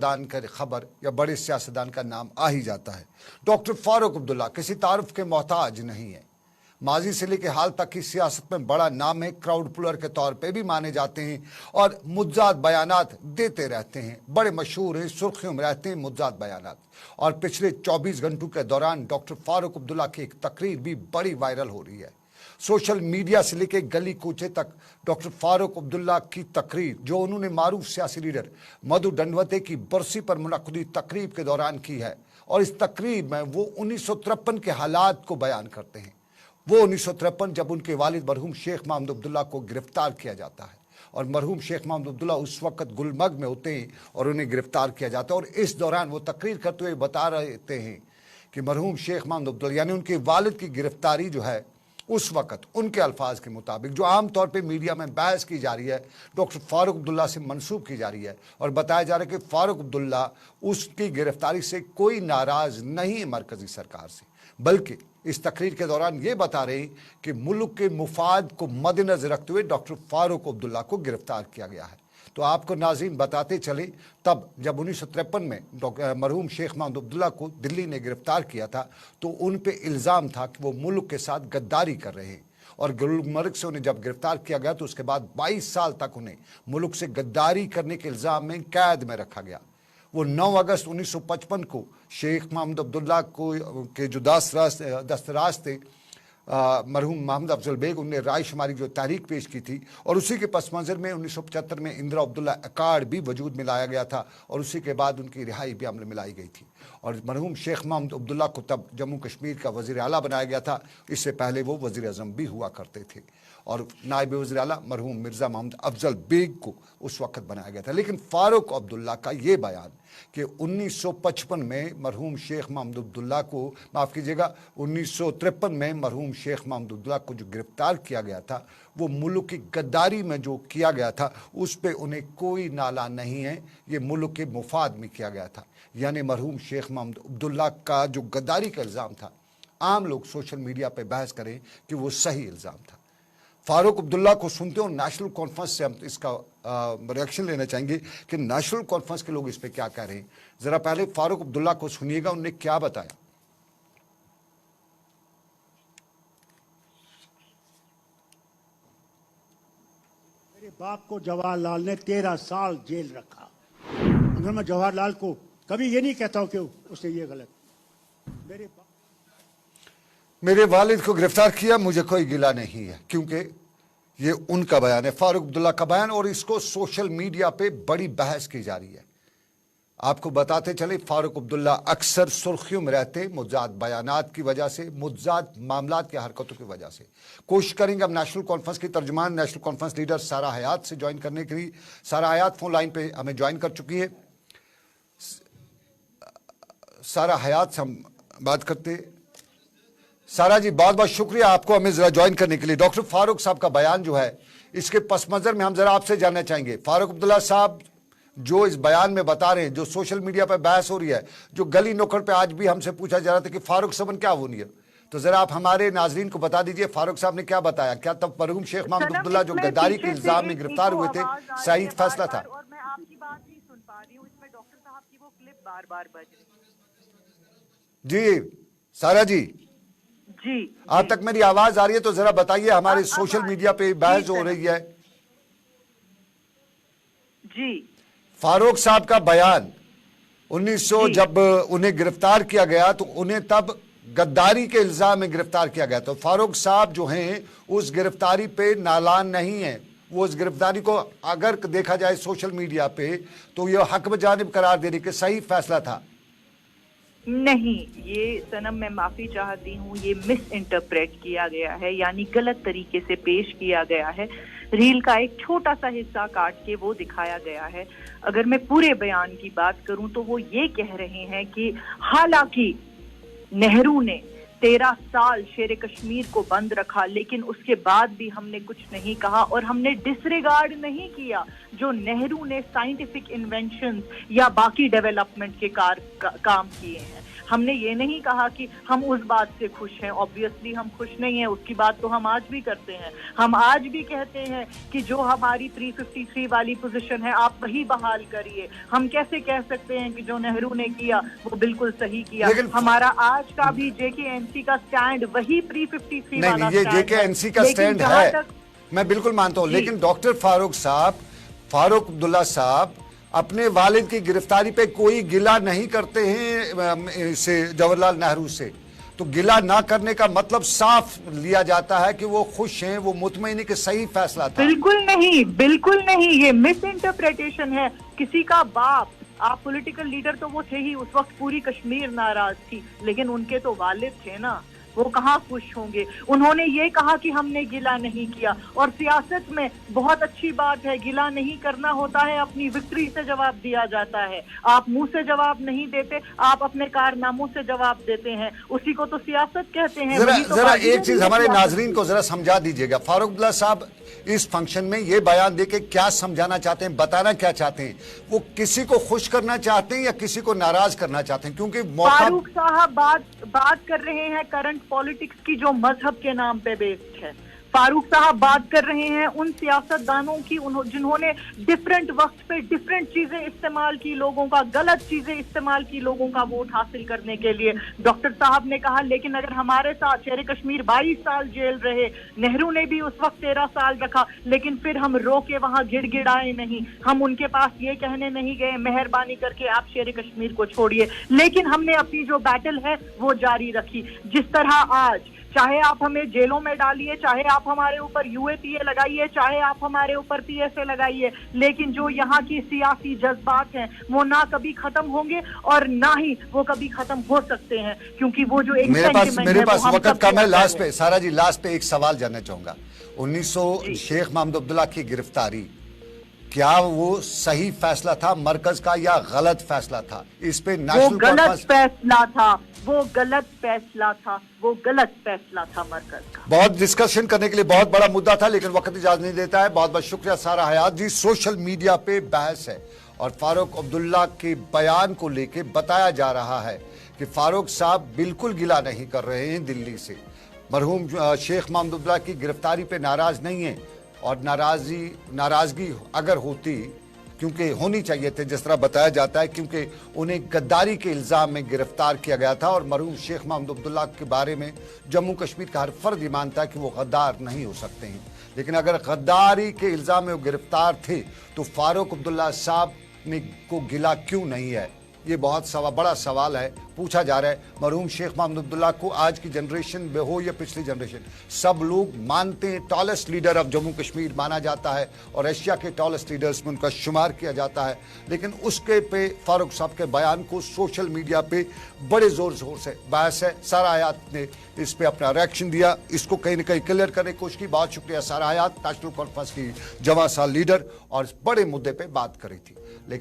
दान का खबर या बड़े सियासतदान का नाम आ ही जाता है। डॉक्टर फारूक अब्दुल्ला किसी तारुफ के मोहताज नहीं है। माजी से लेकर हाल तक की सियासत में बड़ा नाम है, क्राउड पुलर के तौर पे भी माने जाते हैं और मुज्जात बयानात देते रहते हैं, बड़े मशहूर हैं, सुर्खियों में रहते हैं मुज्जात बयानात। और पिछले 24 घंटों के दौरान डॉक्टर फारूक अब्दुल्ला की एक तकरीर भी बड़ी वायरल हो रही है। सोशल मीडिया से लेकर गली कूचे तक डॉक्टर फारूक अब्दुल्ला की तकरीर, जो उन्होंने मारूफ सियासी लीडर मधु दंडवते की बरसी पर मुनक्कदी तकरीब के दौरान की है, और इस तकरीब में वो 1953 के हालात को बयान करते हैं। वो 1953 जब उनके वालिद मरहूम शेख महमूद अब्दुल्ला को गिरफ्तार किया जाता है, और मरहूम शेख महमूद अब्दुल्ला उस वक्त गुलमर्ग में होते हैं और उन्हें गिरफ्तार किया जाता है। और इस दौरान वो तकरीर करते हुए बता रहे हैं कि मरहूम शेख महमूद अब्दुल्ला यानी उनके वालिद की गिरफ्तारी जो है, उस वक्त उनके अल्फाज के मुताबिक जो आम तौर पे मीडिया में बहस की जा रही है, डॉक्टर फारूक अब्दुल्ला से मंसूब की जा रही है और बताया जा रहा है कि फारूक अब्दुल्ला उसकी गिरफ्तारी से कोई नाराज नहीं है मरकजी सरकार से, बल्कि इस तकरीर के दौरान ये बता रहे कि मुल्क के मुफाद को मद्देनजर रखते हुए डॉक्टर फारूक अब्दुल्ला को गिरफ्तार किया गया है। तो आपको नाज़रीन बताते चले, तब जब 1953 में मरहूम शेख महमूद अब्दुल्ला को दिल्ली ने गिरफ्तार किया था, तो उन पे इल्ज़ाम था कि वो मुल्क के साथ गद्दारी कर रहे हैं, और गुलमर्ग से उन्हें जब गिरफ्तार किया गया तो उसके बाद 22 साल तक उन्हें मुल्क से गद्दारी करने के इल्ज़ाम में कैद में रखा गया। वो 9 अगस्त 1955 को शेख महमूद अब्दुल्ला को के जो दस्तराज थे मरहूम मोहम्मद अफजल बेग, उनने राय शुमारी जो तहरीक पेश की थी, और उसी के पस मंज़र में 1975 में इंदिरा अब्दुल्ला अकार्ड भी वजूद में लाया गया था, और उसी के बाद उनकी रिहाई भी अमल में लाई गई थी। और मरहूम शेख महमूद अब्दुल्ला को तब जम्मू कश्मीर का वज़ीर आला बनाया गया था, इससे पहले वो वज़ीर आज़म भी हुआ करते थे, और नायब वज़ीर आला मरहूम मिर्ज़ा मोहम्मद अफजल बेग को उस वक्त बनाया गया था। लेकिन फारूक अब्दुल्ला का ये बयान कि 1955 में मरहूम शेख महमूद अब्दुल्ला को, माफ़ कीजिएगा, 1953 में मरहूम शेख महमूद अब्दुल्ला को जो गिरफ्तार किया गया था, वो मुल्क की गद्दारी में जो किया गया था उस पर उन्हें कोई नाला नहीं है, ये मुल्क के मुफाद में किया गया था। यानी मरहूम शेख महमूद अब्दुल्ला का जो गद्दारी का इल्ज़ाम था, आम लोग सोशल मीडिया पर बहस करें कि वो सही इल्ज़ाम था। फारूक अब्दुल्ला को सुनते हो, नेशनल कॉन्फ्रेंस से हम इसका रिएक्शन लेना चाहेंगे कि नेशनल कॉन्फ्रेंस के लोग इस पे क्या कह रहे हैं। जरा पहले फारूक अब्दुल्ला को सुनिएगा, उन्होंने क्या बताया। मेरे बाप को जवाहरलाल ने 13 साल जेल रखा। अगर मैं जवाहरलाल को कभी ये नहीं कहता हूं कि उससे ये गलत, मेरे वालिद को गिरफ्तार किया, मुझे कोई गिला नहीं है, क्योंकि ये उनका बयान है, फारूक अब्दुल्ला का बयान, और इसको सोशल मीडिया पे बड़ी बहस की जा रही है। आपको बताते चले, फारूक अब्दुल्ला अक्सर सुर्खियों में रहते हैं मुज्जात बयानात की वजह से, मुज्जात मामलात की हरकतों की वजह से। कोशिश करेंगे अब नेशनल कॉन्फ्रेंस की तर्जुमान, नेशनल कॉन्फ्रेंस लीडर सारा हयात से ज्वाइन करने के लिए। सारा हयात फोन लाइन पे हमें ज्वाइन कर चुकी है। सारा हयात से हम बात करते। सारा जी, बहुत बहुत शुक्रिया आपको हमें जरा ज्वाइन करने के लिए। डॉक्टर फारूक साहब का बयान जो है, इसके पस मंजर में हम जरा आपसे जानना चाहेंगे, फारूक अब्दुल्ला साहब जो इस बयान में बता रहे हैं, जो सोशल मीडिया पर बहस हो रही है, जो गली नुक्कड़ पे आज भी हमसे पूछा जा रहा था कि फारूक साहब क्या वो नहीं है, तो जरा आप हमारे नाजरीन को बता दीजिए फारूक साहब ने क्या बताया। क्या तब मरहूम शेख महमूद अब्दुल्ला जो गद्दारी के इल्जाम में गिरफ्तार हुए थे, सही फैसला था? और मैं आपकी बात नहीं सुन पा रही हूँ, इसमें डॉक्टर साहब की वो क्लिप बार बार बज रही है। जी सारा जी, जी आप तक मेरी आवाज आ रही है तो जरा बताइए, हमारे सोशल मीडिया पे बहस हो रही है। जी, फारूक साहब का बयान 1900 जब उन्हें गिरफ्तार किया गया तो उन्हें तब गद्दारी के इल्जाम में गिरफ्तार किया गया। तो फारूक साहब जो हैं उस गिरफ्तारी पे नालान नहीं है, वो उस गिरफ्तारी को अगर देखा जाए सोशल मीडिया पे तो ये हक बजानिब करार देने के सही फैसला था। नहीं, ये सनम मैं माफी चाहती हूँ, ये मिस इंटरप्रेट किया गया है, यानी गलत तरीके से पेश किया गया है। रील का एक छोटा सा हिस्सा काट के वो दिखाया गया है। अगर मैं पूरे बयान की बात करूं तो वो ये कह रहे हैं कि हालांकि नेहरू ने 13 साल शेर कश्मीर को बंद रखा, लेकिन उसके बाद भी हमने कुछ नहीं कहा और हमने डिसरिगार्ड नहीं किया जो नेहरू ने साइंटिफिक इन्वेंशंस या बाकी डेवलपमेंट के काम किए हैं। ہم نے یہ نہیں کہا کہ ہم اس بات سے خوش ہیں، obviously ہم خوش نہیں ہیں، اس کی بات تو ہم آج بھی کرتے ہیں. ہم آج بھی کہتے ہیں کہ جو ہماری 353 والی پوزیشن ہے آپ وہی بحال کریے. ہم کیسے کہہ سکتے ہیں کہ جو نہرو نے کیا وہ بالکل صحیح کیا؟ ہمارا آج کا بھی جے کے این سی کا سٹینڈ وہی 353 والا نہیں، یہ جے کے این سی کا سٹینڈ ہے، میں بالکل مانتا ہوں. لیکن ڈاکٹر فاروق عبداللہ صاحب اپنے والد کی گرفتاری پہ کوئی گلہ نہیں کرتے ہیں جواہر لال نہرو سے. تو گلہ نہ کرنے کا مطلب صاف لیا جاتا ہے کہ وہ خوش ہیں، وہ مطمئن ہیں کہ صحیح فیصلہ تھا. بالکل نہیں، یہ مس انٹرپریٹیشن ہے. کسی کا باپ، آپ پولیٹیکل لیڈر تو وہ تھے ہی، اس وقت پوری کشمیر ناراض تھی، لیکن ان کے تو والد تھے نا، وہ کہاں خوش ہوں گے؟ انہوں نے یہ کہا کہ ہم نے گلہ نہیں کیا. اور سیاست میں بہت اچھی بات ہے، گلہ نہیں کرنا ہوتا ہے، اپنی وکٹری سے جواب دیا جاتا ہے. آپ منہ سے جواب نہیں دیتے، آپ اپنے کارناموں سے جواب دیتے ہیں، اسی کو تو سیاست کہتے ہیں. ذرا ایک چیز ہمارے ناظرین کو ذرا سمجھا دیجیے گا. فاروق عبداللہ صاحب اس فنکشن میں یہ بیان دے کے کیا سمجھانا چاہتے ہیں، بتانا کیا چاہتے ہیں؟ وہ کسی کو خوش کرنا چاہتے ہیں یا کسی کو ناراض کرنا چاہتے ہیں؟ کیونکہ فاروق صاحب بات کر رہے ہیں کرنٹ پالیٹکس کی جو مذہب کے نام پہ بیسڈ ہے. فاروق صاحب بات کر رہے ہیں ان سیاست دانوں کی جنہوں نے ڈفرنٹ وقت پہ ڈفرنٹ چیزیں استعمال کی، لوگوں کا غلط چیزیں استعمال کی لوگوں کا ووٹ حاصل کرنے کے لیے. ڈاکٹر صاحب نے کہا لیکن اگر ہمارے ساتھ شیر کشمیر 22 سال جیل رہے، نہرو نے بھی اس وقت 13 سال رکھا، لیکن پھر ہم رو کے وہاں گڑ گڑائے نہیں، ہم ان کے پاس یہ کہنے نہیں گئے مہربانی کر کے آپ شیر کشمیر کو چھوڑیے، لیکن ہم نے اپنی جو بیٹل ہے وہ جاری رکھی. جس طرح آج چاہے آپ ہمیں جیلوں میں ڈالیے، چاہے آپ ہمارے اوپر یو اے پی اے لگائیے، چاہے آپ ہمارے اوپر پی ایس اے لگائیے، لیکن جو یہاں کی سیاسی جذبات ہیں وہ نہ کبھی ختم ہوں گے اور نہ ہی وہ کبھی ختم ہو سکتے ہیں، کیونکہ وہ جو ایک میرے پاس وقت کم ہے. لاسٹ پہ سارا جی، لاسٹ پہ ایک سوال جاننا چاہوں گا. 1900 شیخ محمد عبداللہ کی گرفتاری، کیا وہ صحیح فیصلہ تھا مرکز کا یا غلط فیصلہ تھا؟ اس پہ نیشنل غلط فیصلہ تھا، وہ غلط فیصلہ تھا، وہ غلط فیصلہ تھا مرکز کا. بہت ڈسکشن کرنے کے لیے بہت بڑا مدعا تھا، لیکن وقت اجازت نہیں دیتا ہے. بہت بہت شکریہ سارا حیات جی. سوشل میڈیا پہ بحث ہے اور فاروق عبداللہ کے بیان کو لے کے بتایا جا رہا ہے کہ فاروق صاحب بالکل گلہ نہیں کر رہے ہیں دلی سے. مرحوم شیخ محمد عبداللہ کی گرفتاری پہ ناراض نہیں ہیں، اور ناراضگی اگر ہوتی، کیونکہ ہونی چاہیے تھے جس طرح بتایا جاتا ہے، کیونکہ انہیں غداری کے الزام میں گرفتار کیا گیا تھا. اور مرحوم شیخ محمد عبداللہ کے بارے میں جموں کشمیر کا ہر فرد یہ مانتا ہے کہ وہ غدار نہیں ہو سکتے ہیں. لیکن اگر غداری کے الزام میں وہ گرفتار تھے تو فاروق عبداللہ صاحب کو گلہ کیوں نہیں ہے؟ یہ بہت بڑا سوال ہے، پوچھا جا رہا ہے. مرحوم شیخ محمد عبداللہ کو آج کی جنریشن میں ہو یا پچھلی جنریشن، سب لوگ مانتے ہیں tallest leader of Jammu Kashmir مانا جاتا ہے اور ایشیا کے ٹالسٹ لیڈرز میں ان کا شمار کیا جاتا ہے. لیکن اس کے پہ فاروق صاحب کے بیان کو سوشل میڈیا پہ بڑے زور سے بحث ہے. سارا حیات نے اس پہ اپنا ریاکشن دیا، اس کو کہیں نہ کہیں کلیئر کرنے کی کوشش کی. بہت شکریہ سارا حیات، نیشنل کانفرنس کی جواں سال لیڈر، اور اس بڑے مدعے پہ بات کری تھی. لیکن